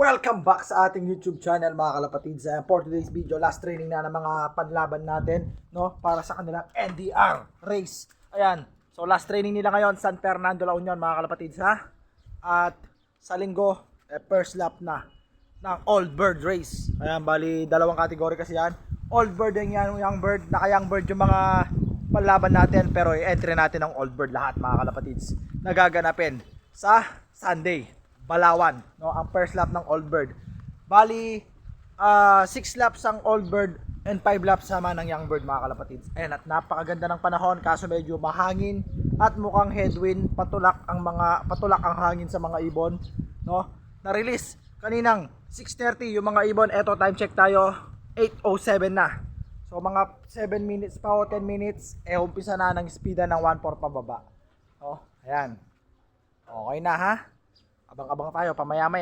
Welcome back sa ating YouTube channel mga kalapatids. For today's video, last training na ng mga panlaban natin, no, para sa kanilang NDR race. Ayan, so last training nila ngayon, San Fernando, La Union mga kalapatids ha. At sa linggo, first lap na ng Old Bird race. Ayan, bali dalawang kategory kasi yan. Old Bird and Young Bird, naka-Young Bird yung mga panlaban natin, pero i-entry natin ng Old Bird lahat mga kalapatids. Nagaganapin sa Sunday, Balawan, no, ang first lap ng Old Bird. Bali 6 laps ang Old Bird and 5 laps sama ng Young Bird mga kalapatids. Ayan, at napakaganda ng panahon kaso medyo mahangin at mukhang headwind, patulak ang hangin sa mga ibon, no. Na-release kaninang 6:30 yung mga ibon. Eto, time check tayo, 8:07 na. So mga 7 minutes pa o 10 minutes umpisa na ng speeda ng 1/4 pababa. Oh, ayan. Okay na ha. Abang-abang tayo pamaya-maya.